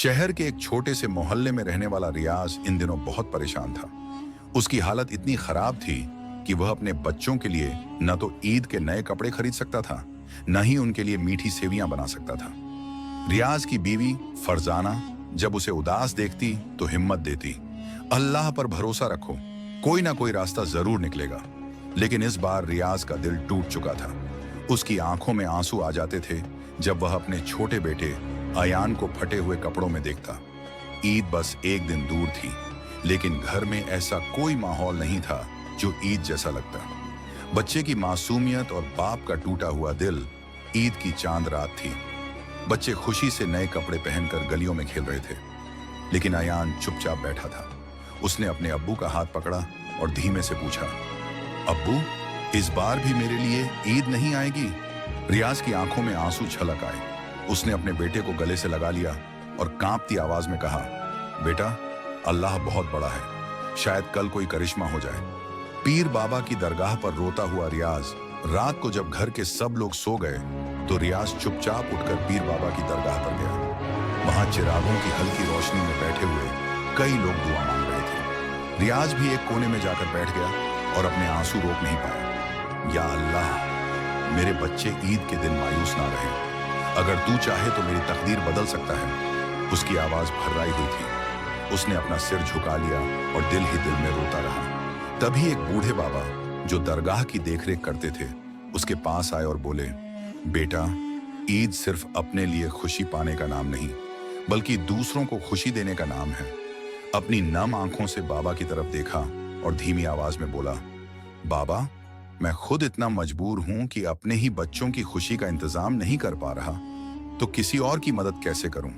शहर के एक छोटे से मोहल्ले में रहने वाला रियाज इन दिनों बहुत परेशान था। उसकी हालत इतनी खराब थी कि वह अपने बच्चों के लिए न तो ईद के नए कपड़े खरीद सकता था, न ही उनके लिए मीठी सेवियां बना सकता था। रियाज की बीवी फरजाना जब उसे उदास देखती तो हिम्मत देती, अल्लाह पर भरोसा रखो, कोई ना कोई रास्ता जरूर निकलेगा। लेकिन इस बार रियाज का दिल टूट चुका था। उसकी आंखों में आंसू आ जाते थे जब वह अपने छोटे बेटे अयान को फटे हुए कपड़ों में देखता। ईद बस एक दिन दूर थी, लेकिन घर में ऐसा कोई माहौल नहीं था जो ईद जैसा लगता। बच्चे की मासूमियत और बाप का टूटा हुआ दिल ईद की चांद रात थी। बच्चे खुशी से नए कपड़े पहनकर गलियों में खेल रहे थे, लेकिन अयान चुपचाप बैठा था। उसने अपने अब्बू का हाथ पकड़ा और धीमे से पूछा, अब्बू, इस बार भी मेरे लिए ईद नहीं आएगी? रियाज की आंखों में आंसू छलक आए। उसने अपने बेटे को गले से लगा लिया और कांपती आवाज में कहा, बेटा, अल्लाह बहुत बड़ा है, शायद कल कोई करिश्मा हो जाए। पीर बाबा की दरगाह पर रोता हुआ रियाज रात को जब घर के सब लोग सो गए तो रियाज चुपचाप उठकर पीर बाबा की दरगाह पर गया। वहां चिरागों की हल्की रोशनी में बैठे हुए कई लोग दुआ मांग रहे थे। रियाज भी एक कोने में जाकर बैठ गया और अपने आंसू रोक नहीं पाया। या अल्लाह, मेरे बच्चे ईद के दिन मायूस ना रहे। अगर तू चाहे तो मेरी तकदीर बदल सकता है। उसकी आवाज भर्राई हुई थी। उसने अपना सिर झुका लिया और दिल ही दिल में रोता रहा। तभी एक बूढ़े बाबा जो दरगाह की देखरेख करते थे उसके पास आए और बोले, बेटा, ईद सिर्फ अपने लिए खुशी पाने का नाम नहीं, बल्कि दूसरों को खुशी देने का नाम है। अपनी नम आंखों से बाबा की तरफ देखा और धीमी आवाज में बोला, बाबा, मैं खुद इतना मजबूर हूं कि अपने ही बच्चों की खुशी का इंतजाम नहीं कर पा रहा, तो किसी और की मदद कैसे करूं?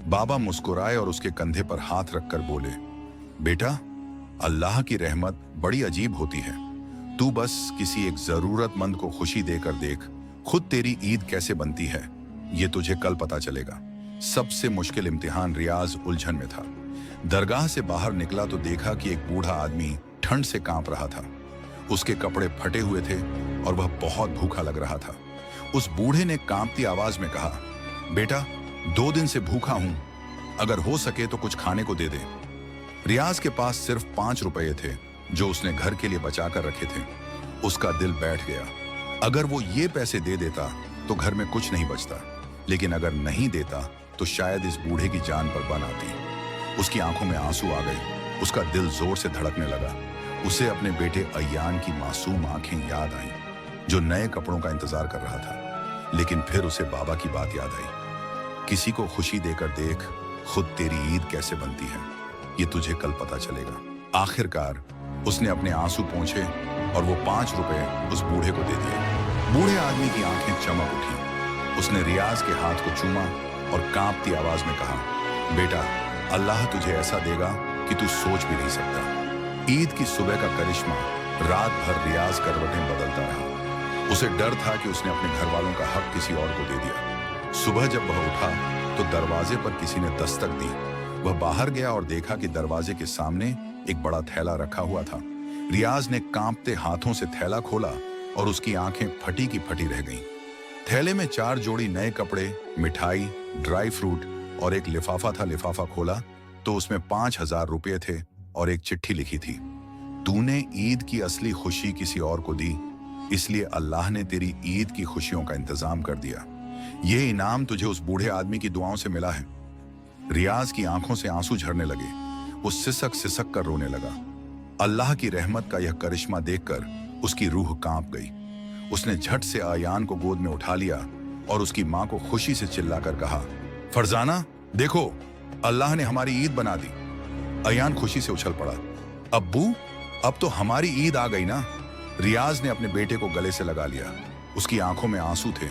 बाबा मुस्कुराए और उसके कंधे पर हाथ रखकर बोले, बेटा, अल्लाह की रहमत बड़ी अजीब होती है। तू बस किसी एक जरूरतमंद को खुशी देकर देख, खुद तेरी ईद कैसे बनती है, ये तुझे कल पता चलेगा। सबसे मुश्किल इम्तिहान रियाज उलझन में था। दरगाह से बाहर निकला तो देखा कि एक बूढ़ा आदमी ठंड से कांप रहा था। उसके कपड़े फटे हुए थे और वह बहुत भूखा लग रहा था। उस बूढ़े ने कांपती आवाज में कहा, बेटा, 2 दिन से भूखा हूं, अगर हो सके तो कुछ खाने को दे दे। रियाज के पास सिर्फ 5 रुपए थे जो उसने घर के लिए बचा कर रखे थे। उसका दिल बैठ गया। अगर वो ये पैसे दे देता तो घर में कुछ नहीं बचता, लेकिन अगर नहीं देता तो शायद इस बूढ़े की जान पर बन आती। उसकी आंखों में आंसू आ गए। उसका दिल जोर से धड़कने लगा। उसे अपने बेटे अयान की मासूम आंखें याद आईं, जो नए कपड़ों का इंतजार कर रहा था। लेकिन फिर उसे बाबा की बात याद आई, किसी को खुशी देकर देख, खुद तेरी ईद कैसे बनती है, ये तुझे कल पता चलेगा। आखिरकार उसने अपने आंसू पोंछे और वो 5 रुपए उस बूढ़े को दे दिए। बूढ़े आदमी की आंखें चमक उठी। उसने रियाज के हाथ को चूमा और कांपती आवाज में कहा, बेटा, अल्लाह तुझे ऐसा देगा कि तू सोच भी नहीं सकता। ईद की सुबह का करिश्मा रात भर रियाज करवटें बदलता रहा। उसे डर था कि उसने अपने घर वालों का हक किसी और को दे दिया। सुबह जब वह उठा तो दरवाजे पर किसी ने दस्तक दी। वह बाहर गया और देखा कि दरवाजे के सामने एक बड़ा थैला रखा हुआ था। रियाज ने कांपते हाथों से थैला खोला और उसकी आंखें फटी की फटी रह गईं। थैले में 4 जोड़ी नए कपड़े, मिठाई, ड्राई फ्रूट और एक लिफाफा था। लिफाफा खोला तो उसमें 5000 रुपये थे और एक चिट्ठी लिखी थी, तूने ईद की असली खुशी किसी और को दी, इसलिए अल्लाह ने तेरी ईद की खुशियों का इंतजाम कर दिया। ये इनाम तुझे उस बूढ़े आदमी की दुआओं से मिला है। रियाज की आंखों से आंसू झरने लगे। वो सिसक सिसक कर रोने लगा। अल्लाह की रहमत का यह करिश्मा देखकर उसकी रूह कांप गई। उसने झट से अयान को गोद में उठा लिया और उसकी मां को खुशी से चिल्लाकर कहा, फरजाना, देखो, अल्लाह ने हमारी ईद बना दी। अयान खुशी से उछल पड़ा, अब्बू, अब तो हमारी ईद आ गई ना। रियाज ने अपने बेटे को गले से लगा लिया। उसकी आंखों में आंसू थे,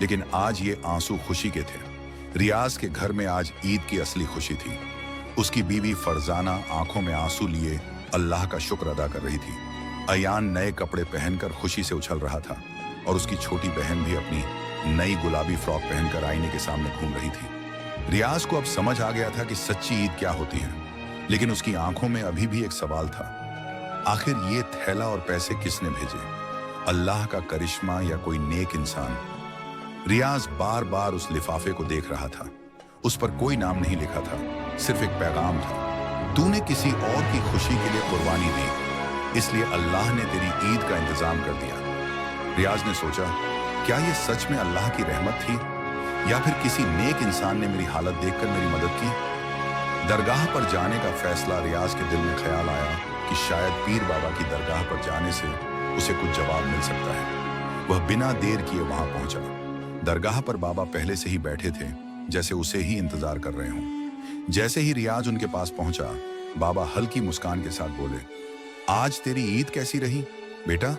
लेकिन आज ये आंसू खुशी के थे। रियाज के घर में आज ईद की असली खुशी थी। उसकी बीवी फरजाना आंखों में आंसू लिए अल्लाह का शुक्र अदा कर रही थी। अयान नए कपड़े पहनकर खुशी से उछल रहा था और उसकी छोटी बहन भी अपनी नई गुलाबी फ्रॉक पहनकर आईने के सामने घूम रही थी। रियाज को अब समझ आ गया था कि सच्ची ईद क्या होती है, लेकिन उसकी आंखों में अभी भी एक सवाल था, आखिर ये थैला और पैसे किसने भेजे? अल्लाह का करिश्मा या कोई नेक इंसान? रियाज बार बार उस लिफाफे को देख रहा था। उस पर कोई नाम नहीं लिखा था, सिर्फ एक पैगाम था, तूने किसी और की खुशी के लिए कुर्बानी दी, इसलिए अल्लाह ने तेरी ईद का इंतजाम कर दिया। रियाज ने सोचा, क्या ये सच में अल्लाह की रहमत थी या फिर किसी नेक इंसान ने मेरी हालत देखकर मेरी मदद की? दरगाह पर जाने का फैसला रियाज के दिल में ख्याल आया कि शायद पीर बाबा की दरगाह पर जाने से उसे कुछ जवाब मिल सकता है। वह बिना देर किए वहां पहुंचा। दरगाह पर बाबा पहले से ही बैठे थे, जैसे उसे ही इंतजार कर रहे हों। जैसे ही रियाज उनके पास पहुंचा, बाबा हल्की मुस्कान के साथ बोले, आज तेरी ईद कैसी रही बेटा?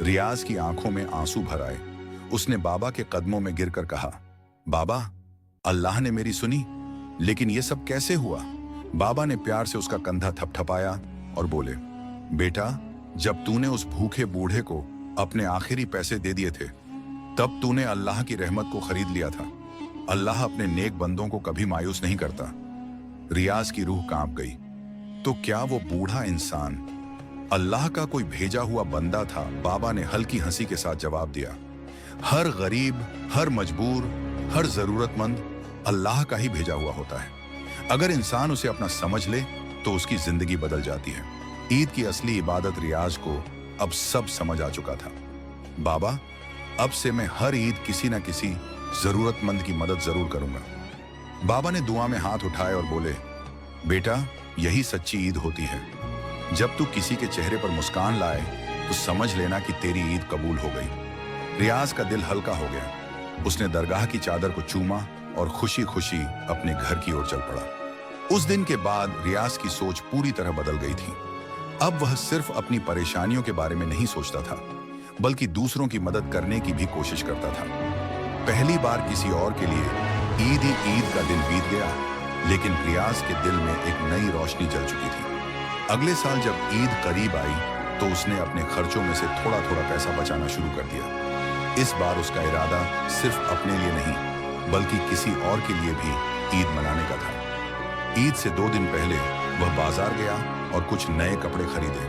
रियाज की आंखों में आंसू भर आए। उसने बाबा के कदमों में गिरकर कहा, बाबा, अल्लाह ने मेरी सुनी, लेकिन यह सब कैसे हुआ? बाबा ने प्यार से उसका कंधा थपथपाया और बोले, बेटा, जब तूने उस भूखे बूढ़े को अपने आखिरी पैसे दे दिए थे, तब तूने अल्लाह की रहमत को खरीद लिया था। अल्लाह अपने नेक बंदों को कभी मायूस नहीं करता। रियाज की रूह कांप गई। तो क्या वो बूढ़ा इंसान अल्लाह का कोई भेजा हुआ बंदा था? बाबा ने हल्की हंसी के साथ जवाब दिया, हर गरीब, हर मजबूर, हर जरूरतमंद अल्लाह का ही भेजा हुआ होता है। अगर इंसान उसे अपना समझ ले तो उसकी जिंदगी बदल जाती है। ईद की असली इबादत रियाज को अब सब समझ आ चुका था। बाबा, अब से मैं हर ईद किसी न किसी जरूरतमंद की मदद जरूर करूंगा। बाबा ने दुआ में हाथ उठाए और बोले, बेटा, यही सच्ची ईद होती है। जब तू किसी के चेहरे पर मुस्कान लाए तो समझ लेना कि तेरी ईद कबूल हो गई। रियाज का दिल हल्का हो गया। उसने दरगाह की चादर को चूमा और खुशी खुशी अपने घर की ओर चल पड़ा। उस दिन के बाद रियाज की सोच पूरी तरह बदल गई थी। अब वह सिर्फ अपनी परेशानियों के बारे में नहीं सोचता था, बल्कि दूसरों की मदद करने की भी कोशिश करता था। पहली बार किसी और के लिए ईद ही ईद का दिन बीत गया, लेकिन रियाज के दिल में एक नई रोशनी जल चुकी थी। अगले साल जब ईद करीब आई तो उसने अपने खर्चों में से थोड़ा थोड़ा पैसा बचाना शुरू कर दिया। इस बार उसका इरादा सिर्फ अपने लिए नहीं, बल्कि किसी और के लिए भी ईद मनाने का था। ईद से 2 दिन पहले वह बाजार गया और कुछ नए कपड़े खरीदे,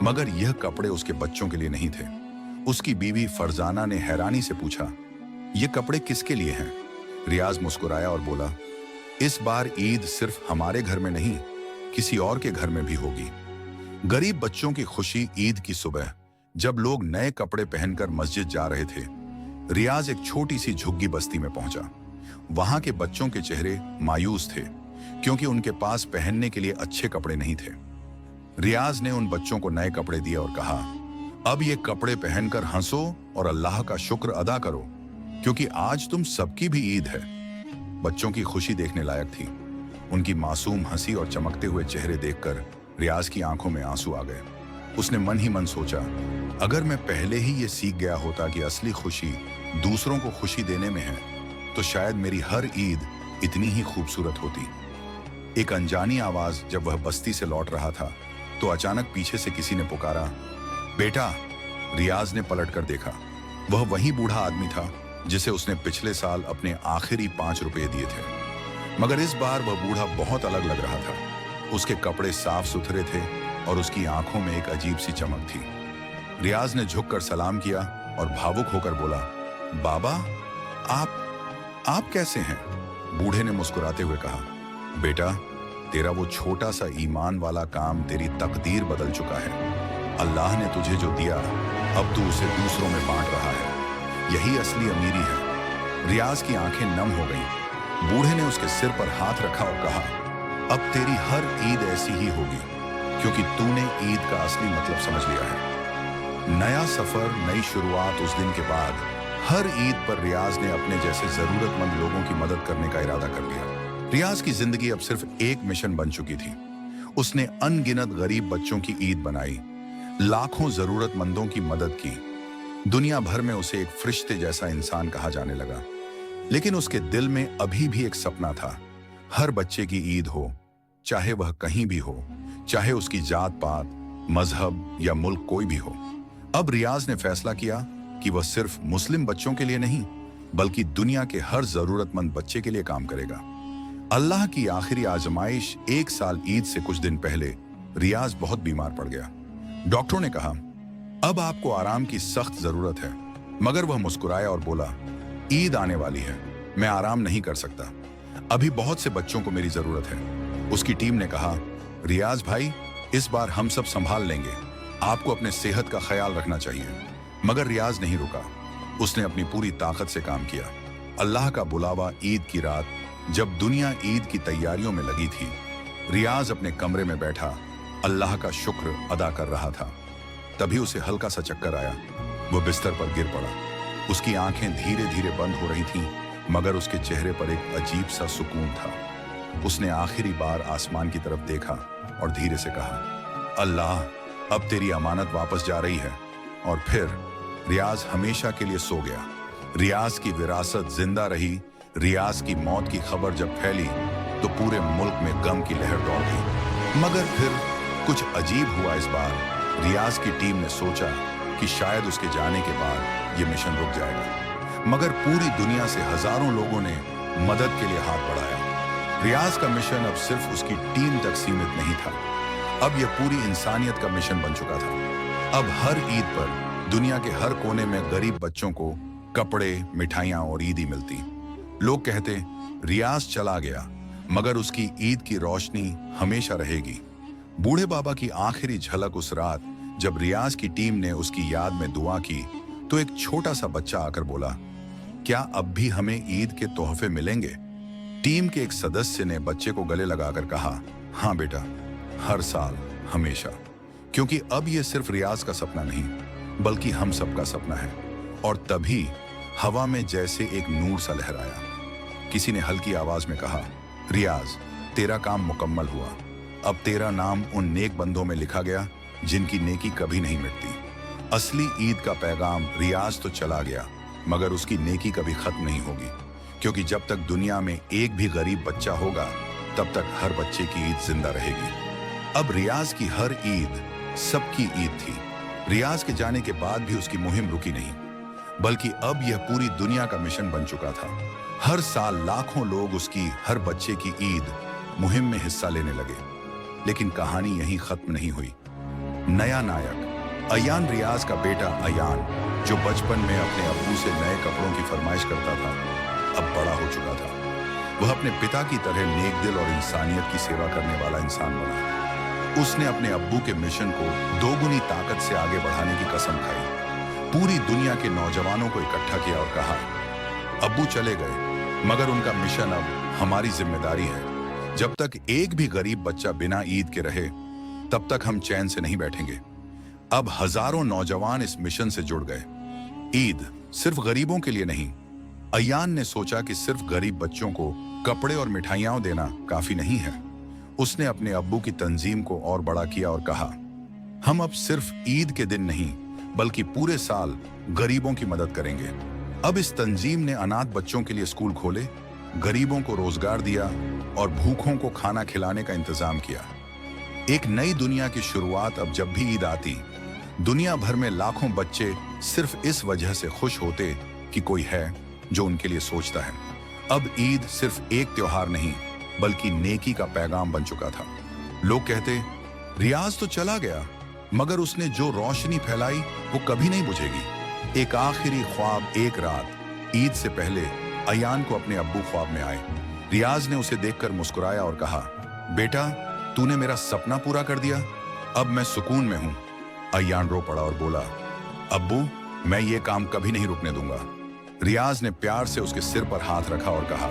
मगर यह कपड़े उसके बच्चों के लिए नहीं थे। उसकी बीवी फरजाना ने हैरानी से पूछा, ये कपड़े किसके लिए हैं? रियाज मुस्कुराया और बोला, इस बार ईद सिर्फ हमारे घर में नहीं, किसी और के घर में भी होगी। गरीब बच्चों की खुशी ईद की सुबह, जब लोग नए कपड़े पहनकर मस्जिद जा रहे थे, रियाज एक छोटी सी झुग्गी बस्ती में पहुंचा। वहां के बच्चों के चेहरे मायूस थे, क्योंकि उनके पास पहनने के लिए अच्छे कपड़े नहीं थे। रियाज ने उन बच्चों को नए कपड़े दिए और कहा, अब ये कपड़े पहनकर हंसो और अल्लाह का शुक्र अदा करो, क्योंकि आज तुम सबकी भी ईद है। बच्चों की खुशी देखने लायक थी। उनकी मासूम हंसी और चमकते हुए चेहरे देखकर रियाज की आंखों में आंसू आ गए। उसने मन ही मन सोचा, अगर मैं पहले ही ये सीख गया होता कि असली खुशी दूसरों को खुशी देने में है, तो शायद मेरी हर ईद इतनी ही खूबसूरत होती। एक अनजानी आवाज जब वह बस्ती से लौट रहा था तो अचानक पीछे से किसी ने पुकारा, बेटा। रियाज ने पलट कर देखा। वह वही बूढ़ा आदमी था जिसे उसने पिछले साल अपने आखिरी 5 रुपए दिए थे, मगर इस बार वह बूढ़ा बहुत अलग लग रहा था। उसके कपड़े साफ सुथरे थे और उसकी आंखों में एक अजीब सी चमक थी। रियाज ने झुककर सलाम किया और भावुक होकर बोला, बाबा, आप कैसे हैं? बूढ़े ने मुस्कुराते हुए कहा, बेटा, तेरा वो छोटा सा ईमान वाला काम तेरी तकदीर बदल चुका है। अल्लाह ने तुझे जो दिया, अब तू उसे दूसरों में बांट रहा है। यही असली अमीरी है। रियाज की आंखें नम हो गईं। बूढ़े ने उसके सिर पर हाथ रखा और कहा, अब तेरी हर ईद ऐसी ही होगी, क्योंकि तूने ईद का असली मतलब समझ लिया है। नया सफर, नई शुरुआत। उस दिन के बाद हर ईद पर रियाज ने अपने जैसे जरूरतमंद लोगों की मदद करने का इरादा कर लिया। रियाज की जिंदगी अब सिर्फ एक मिशन बन चुकी थी। उसने अनगिनत गरीब बच्चों की ईद बनाई, लाखों जरूरतमंदों की मदद की। दुनिया भर में उसे एक फरिश्ते जैसा इंसान कहा जाने लगा। लेकिन उसके दिल में अभी भी एक सपना था, हर बच्चे की ईद हो, चाहे वह कहीं भी हो, चाहे उसकी जात पात, मजहब या मुल्क कोई भी हो। अब रियाज ने फैसला किया कि वह सिर्फ मुस्लिम बच्चों के लिए नहीं, बल्कि दुनिया के हर जरूरतमंद बच्चे के लिए काम करेगा। अल्लाह की आखिरी आजमाइश, 1 साल ईद से कुछ दिन पहले रियाज बहुत बीमार पड़ गया। डॉक्टरों ने कहा, अब आपको आराम की सख्त जरूरत है, मगर वह मुस्कुराया और बोला, ईद आने वाली है, मैं आराम नहीं कर सकता। अभी बहुत से बच्चों को मेरी जरूरत है। उसकी टीम ने कहा, रियाज भाई, इस बार हम सब संभाल लेंगे, आपको अपने सेहत का ख्याल रखना चाहिए। मगर रियाज नहीं रुका, उसने अपनी पूरी ताकत से काम किया। अल्लाह का बुलावा ईद की रात, जब दुनिया ईद की तैयारियों में लगी थी, रियाज अपने कमरे में बैठा अल्लाह का शुक्र अदा कर रहा था। तभी उसे हल्का सा चक्कर आया। वो बिस्तर पर गिर पड़ा। उसकी आंखें धीरे धीरे बंद हो रही थीं, मगर उसके चेहरे पर एक अजीब सा सुकून था। उसने आखिरी बार आसमान की तरफ देखा और धीरे से कहा, अल्लाह, अब तेरी अमानत वापस जा रही है। और फिर रियाज हमेशा के लिए सो गया। रियाज की विरासत जिंदा रही। रियाज की मौत की खबर जब फैली तो पूरे मुल्क में गम की लहर दौड़ गई। मगर फिर कुछ अजीब हुआ। इस बार रियाज की टीम ने सोचा कि शायद उसके जाने के बाद ये मिशन रुक जाएगा, मगर पूरी दुनिया से हजारों लोगों ने मदद के लिए हाथ बढ़ाया। रियाज का मिशन अब सिर्फ उसकी टीम तक सीमित नहीं था, अब यह पूरी इंसानियत का मिशन बन चुका था। अब हर ईद पर दुनिया के हर कोने में गरीब बच्चों को कपड़े, मिठाइयां और ईदी मिलती। लोग कहते, रियाज चला गया, मगर उसकी ईद की रोशनी हमेशा रहेगी। बूढ़े बाबा की आखिरी झलक उस रात जब रियाज की टीम ने उसकी याद में दुआ की, तो एक छोटा सा बच्चा आकर बोला, क्या अब भी हमें ईद के तोहफे मिलेंगे? टीम के एक सदस्य ने बच्चे को गले लगाकर कहा, हाँ बेटा, हर साल, हमेशा, क्योंकि अब यह सिर्फ रियाज का सपना नहीं, बल्कि हम सबका सपना है। और तभी हवा में जैसे एक नूर सा लहराया। किसी ने हल्की आवाज में कहा, रियाज, तेरा काम मुकम्मल हुआ। अब तेरा नाम उन नेक बंदों में लिखा गया जिनकी नेकी कभी नहीं मिटती। असली ईद का पैगाम, रियाज तो चला गया, मगर उसकी नेकी कभी खत्म नहीं होगी, क्योंकि जब तक दुनिया में एक भी गरीब बच्चा होगा, तब तक हर बच्चे की ईद जिंदा रहेगी। अब रियाज की हर ईद सबकी ईद थी। रियाज के जाने के बाद भी उसकी मुहिम रुकी नहीं, बल्कि अब यह पूरी दुनिया का मिशन बन चुका था। हर साल लाखों लोग उसकी हर बच्चे की ईद मुहिम में हिस्सा लेने लगे। लेकिन कहानी यहीं खत्म नहीं हुई। नया नायक अयान, रियाज का बेटा अयान, जो बचपन में अपने अब्बू से नए कपड़ों की फरमाइश करता था, अब बड़ा हो चुका था। वह अपने पिता की तरह नेक दिल और इंसानियत की सेवा करने वाला इंसान बना। उसने अपने अब्बू के मिशन को दोगुनी ताकत से आगे बढ़ाने की कसम खाई। पूरी दुनिया के नौजवानों को इकट्ठा किया और कहा, अब्बू चले गए, मगर उनका मिशन अब हमारी जिम्मेदारी है। जब तक एक भी गरीब बच्चा बिना ईद के रहे, तब तक हम चैन से नहीं बैठेंगे। अब हजारों नौजवान इस मिशन से जुड़ गए। ईद सिर्फ गरीबों के लिए नहीं। अयान ने सोचा कि सिर्फ गरीब बच्चों को कपड़े और मिठाइयां देना काफी नहीं है। उसने अपने अब्बू की तंजीम को और बड़ा किया और कहा, हम अब सिर्फ ईद के दिन नहीं, बल्कि पूरे साल गरीबों की मदद करेंगे। अब इस तंजीम ने अनाथ बच्चों के लिए स्कूल खोले, गरीबों को रोजगार दिया और भूखों को खाना खिलाने का इंतजाम किया। एक नई दुनिया की शुरुआत। अब जब भी ईद आती, दुनिया भर में लाखों बच्चे सिर्फ इस वजह से खुश होते कि कोई है जो उनके लिए सोचता है। अब ईद सिर्फ एक त्योहार नहीं, बल्कि नेकी का पैगाम बन चुका था। लोग कहते, रियाज तो चला गया, मगर उसने जो रोशनी फैलाई वो कभी नहीं बुझेगी। एक आखिरी ख्वाब। एक रात ईद से पहले अयान को अपने अब्बू ख्वाब में आए। रियाज ने उसे देखकर मुस्कुराया और कहा, बेटा, तूने मेरा सपना पूरा कर दिया, अब मैं सुकून में हूं। अयान रो पड़ा और बोला, अब्बू, मैं ये काम कभी नहीं रुकने दूंगा। रियाज ने प्यार से उसके सिर पर हाथ रखा और कहा,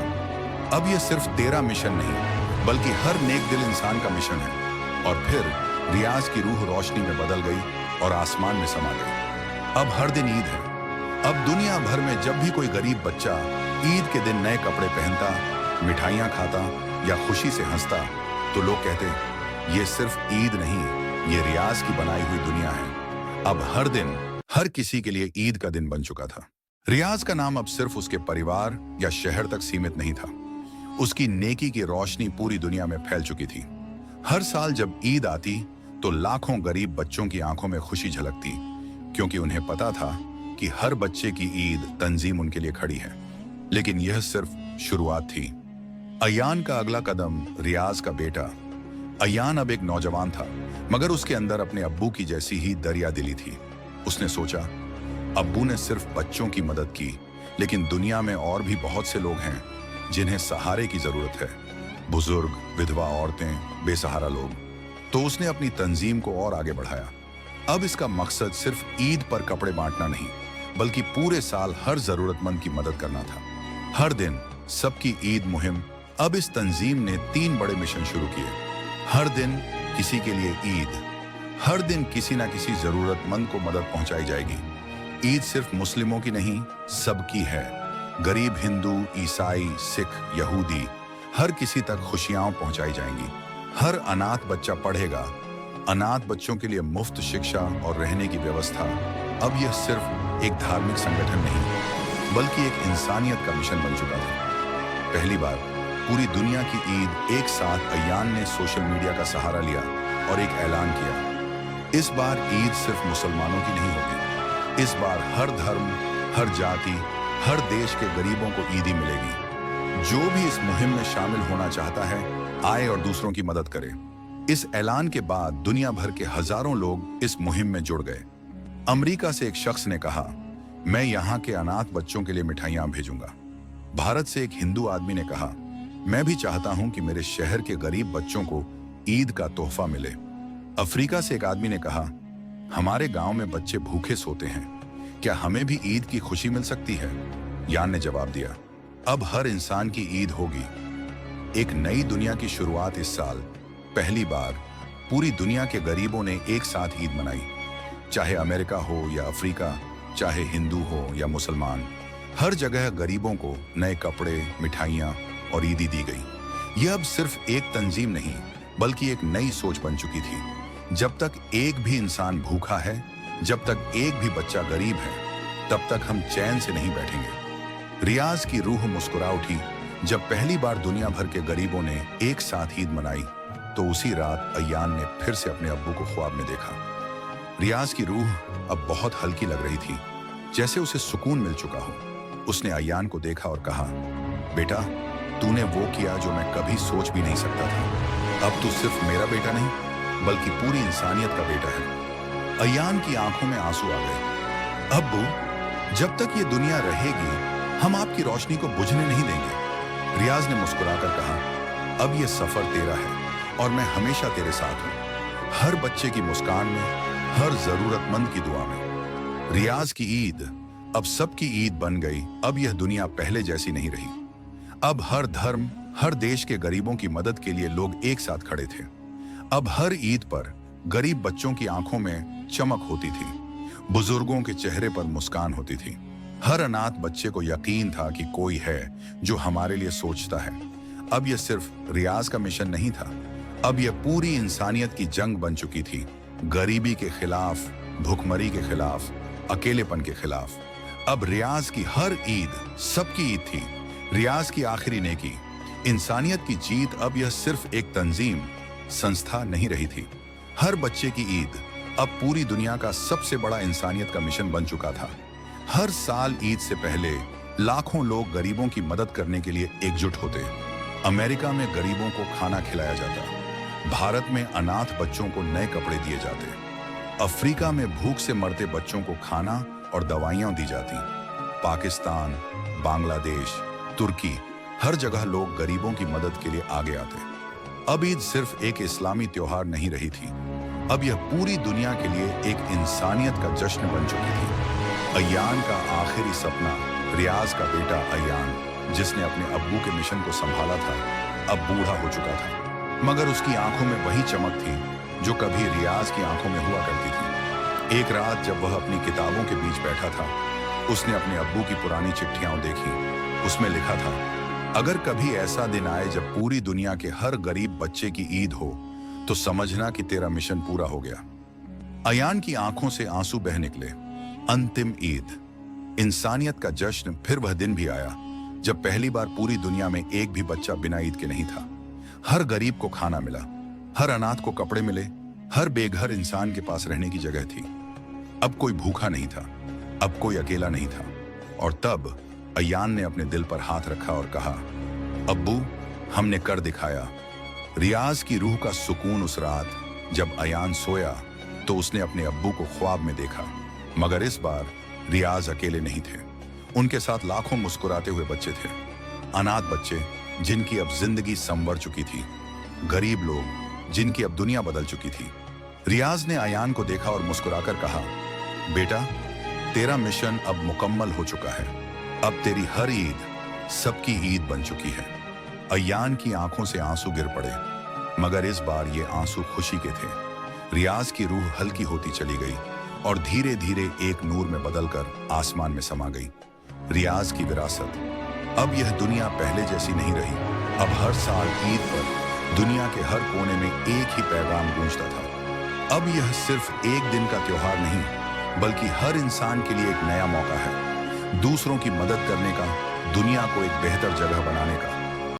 अब यह सिर्फ तेरा मिशन नहीं, बल्कि हर नेक दिल इंसान का मिशन है। और फिर रियाज की रूह रोशनी में बदल गई और आसमान में समा गई। अब हर दिन ईद है। अब दुनिया भर में जब भी कोई गरीब बच्चा ईद के दिन नए कपड़े पहनता, मिठाइयां खाता या खुशी से हंसता, तो लोग कहते, ये सिर्फ ईद नहीं, ये रियाज की बनाई हुई दुनिया है। अब हर दिन हर किसी के लिए ईद का दिन बन चुका था। रियाज का नाम अब सिर्फ उसके परिवार या शहर तक सीमित नहीं था। उसकी नेकी की रोशनी पूरी दुनिया में फैल चुकी थी। हर साल जब ईद आती तो लाखों गरीब बच्चों की आंखों में खुशी झलकती, क्योंकि उन्हें पता था कि हर बच्चे की ईद तंजीम उनके लिए खड़ी है। लेकिन यह सिर्फ शुरुआत थी। अयान का अगला कदम, रियाज का बेटा अयान अब एक नौजवान था, मगर उसके अंदर अपने अब्बू की जैसी ही दरिया दिली थी। उसने सोचा, अब्बू ने सिर्फ बच्चों की मदद की, लेकिन दुनिया में और भी बहुत से लोग हैं जिन्हें सहारे की जरूरत है, बुजुर्ग, विधवा औरतें, बेसहारा लोग। तो उसने अपनी तंजीम को और आगे बढ़ाया। अब इसका मकसद सिर्फ ईद पर कपड़े बांटना नहीं, बल्कि पूरे साल हर जरूरतमंद की मदद करना था। हर दिन सबकी ईद मुहिम। अब इस तंजीम ने 3 बड़े मिशन शुरू किए। हर दिन किसी के लिए ईद। हर दिन किसी ना किसी जरूरतमंद को मदद पहुंचाई जाएगी। ईद सिर्फ मुस्लिमों की नहीं, सबकी है। गरीब हिंदू, ईसाई, सिख, यहूदी, हर किसी तक खुशियां पहुंचाई जाएंगी। हर अनाथ बच्चा पढ़ेगा। अनाथ बच्चों के लिए मुफ्त शिक्षा और रहने की व्यवस्था। अब यह सिर्फ एक धार्मिक संगठन नहीं, बल्कि एक इंसानियत का मिशन बन चुका था। पहली बार पूरी दुनिया की ईद एक साथ अयान ने सोशल मीडिया का सहारा लिया और एक ऐलान किया। इस बार ईद सिर्फ मुसलमानों की नहीं होगी। इस बार हर धर्म, हर जाति, हर देश के गरीबों को ईदी मिलेगी। जो भी इस मुहिम में शामिल होना चाहता है, आए और दूसरों की मदद करे। इस ऐलान के बाद दुनिया भर के हजारों लोग इस मुहिम में जुड़ गए। अमेरिका से एक शख्स ने कहा, मैं यहाँ के अनाथ बच्चों के लिए मिठाइयां भेजूंगा। भारत से एक हिंदू आदमी ने कहा, मैं भी चाहता हूं कि मेरे शहर के गरीब बच्चों को ईद का तोहफा मिले। अफ्रीका से एक आदमी ने कहा, हमारे गांव में बच्चे भूखे सोते हैं, क्या हमें भी ईद की खुशी मिल सकती है? यान ने जवाब दिया, अब हर इंसान की ईद होगी। एक नई दुनिया की शुरुआत। इस साल पहली बार पूरी दुनिया के गरीबों ने एक साथ ईद मनाई। चाहे अमेरिका हो या अफ्रीका, चाहे हिंदू हो या मुसलमान, हर जगह गरीबों को नए कपड़े, मिठाइयाँ और ईदी दी गई। यह अब सिर्फ एक तंजीम नहीं, बल्कि एक नई सोच बन चुकी थी। जब तक एक भी इंसान भूखा है, जब तक एक भी बच्चा गरीब है, तब तक हम चैन से नहीं बैठेंगे। रियाज की रूह मुस्कुरा उठी जब पहली बार दुनिया भर के गरीबों ने एक साथ ईद मनाई। तो उसी रात अयान ने फिर से अपने अब्बू को ख्वाब में देखा। रियाज की रूह अब बहुत हल्की लग रही थी, जैसे उसे सुकून मिल चुका हो। उसने अयान को देखा और कहा, बेटा, तूने वो किया जो मैं कभी सोच भी नहीं सकता था। अब तू सिर्फ मेरा बेटा नहीं, बल्कि पूरी इंसानियत का बेटा है। अयान की आंखों में आंसू आ गए। अब्बू, जब तक ये दुनिया रहेगी, हम आपकी रोशनी को बुझने नहीं देंगे। रियाज ने मुस्कुराकर कहा, अब ये सफर तेरा है और मैं हमेशा तेरे साथ हूँ। हर बच्चे की मुस्कान में, हर जरूरतमंद की दुआ में। रियाज की ईद अब सबकी ईद बन गई। अब यह दुनिया पहले जैसी नहीं रही। अब हर धर्म, हर देश के गरीबों की मदद के लिए लोग एक साथ खड़े थे। अब हर ईद पर गरीब बच्चों की आंखों में चमक होती थी, बुजुर्गों के चेहरे पर मुस्कान होती थी। हर अनाथ बच्चे को यकीन था कि कोई है जो हमारे लिए सोचता है। अब यह सिर्फ रियाज का मिशन नहीं था, अब यह पूरी इंसानियत की जंग बन चुकी थी। गरीबी के खिलाफ, भुखमरी के खिलाफ, अकेलेपन के खिलाफ। अब रियाज की हर ईद सबकी ईद थी। रियाज की आखिरी नेकी, इंसानियत की जीत। अब यह सिर्फ एक तंजीम, संस्था नहीं रही थी। हर बच्चे की ईद अब पूरी दुनिया का सबसे बड़ा इंसानियत का मिशन बन चुका था। हर साल ईद से पहले लाखों लोग गरीबों की मदद करने के लिए एकजुट होते। अमेरिका में गरीबों को खाना खिलाया जाता, भारत में अनाथ बच्चों को नए कपड़े दिए जाते, अफ्रीका में भूख से मरते बच्चों को खाना और दवाइयां दी जाती। पाकिस्तान, बांग्लादेश, तुर्की, हर जगह लोग गरीबों की मदद के लिए आगे आते। अब ईद सिर्फ एक इस्लामी त्योहार नहीं रही थी, अब यह पूरी दुनिया के लिए एक इंसानियत का जश्न बन चुकी थी। अयान का आखिरी सपना, रियाज का बेटा अयान, जिसने अपने अब्बू के मिशन को संभाला था, अब बूढ़ा हो चुका था, मगर उसकी आंखों में वही चमक थी जो कभी रियाज की आंखों में हुआ करती थी। एक रात जब वह अपनी किताबों के बीच बैठा था, उसने अपने अब्बू की पुरानी चिट्ठियां देखी। उसमें लिखा था, अगर कभी ऐसा दिन आए जब पूरी दुनिया के हर गरीब बच्चे की ईद हो, तो समझना कि तेरा मिशन पूरा हो गया। अयान की आंखों से आंसू बह निकले। अंतिम ईद, इंसानियत का जश्न। फिर वह दिन भी आया जब पहली बार पूरी दुनिया में एक भी बच्चा बिना ईद के नहीं था। हर गरीब को खाना मिला, हर अनाथ को कपड़े मिले, हर बेघर इंसान के पास रहने की जगह थी। अब कोई भूखा नहीं था, अब कोई अकेला नहीं था। और तब अयान ने अपने दिल पर हाथ रखा और कहा, अब्बू, हमने कर दिखाया। रियाज की रूह का सुकून उस रात जब अयान सोया तो उसने अपने अब्बू को ख्वाब में देखा, मगर इस बार रियाज अकेले नहीं थे, उनके साथ लाखों मुस्कुराते हुए बच्चे थे। अनाथ बच्चे जिनकी अब जिंदगी संवर चुकी थी, गरीब लोग जिनकी अब दुनिया बदल चुकी थी। रियाज ने अयान को देखा और मुस्कुराकर कहा, बेटा, तेरा मिशन अब मुकम्मल हो चुका है। अब तेरी हर ईद सबकी ईद बन चुकी है। अयान की आंखों से आंसू गिर पड़े, मगर इस बार ये आंसू खुशी के थे। रियाज की रूह हल्की होती चली गई और धीरे धीरे एक नूर में बदलकर आसमान में समा गई। रियाज की विरासत। अब यह दुनिया पहले जैसी नहीं रही। अब हर साल ईद पर दुनिया के हर कोने में एक ही पैगाम गूंजता था। अब यह सिर्फ एक दिन का त्योहार नहीं, बल्कि हर इंसान के लिए एक नया मौका है, दूसरों की मदद करने का, दुनिया को एक बेहतर जगह बनाने का।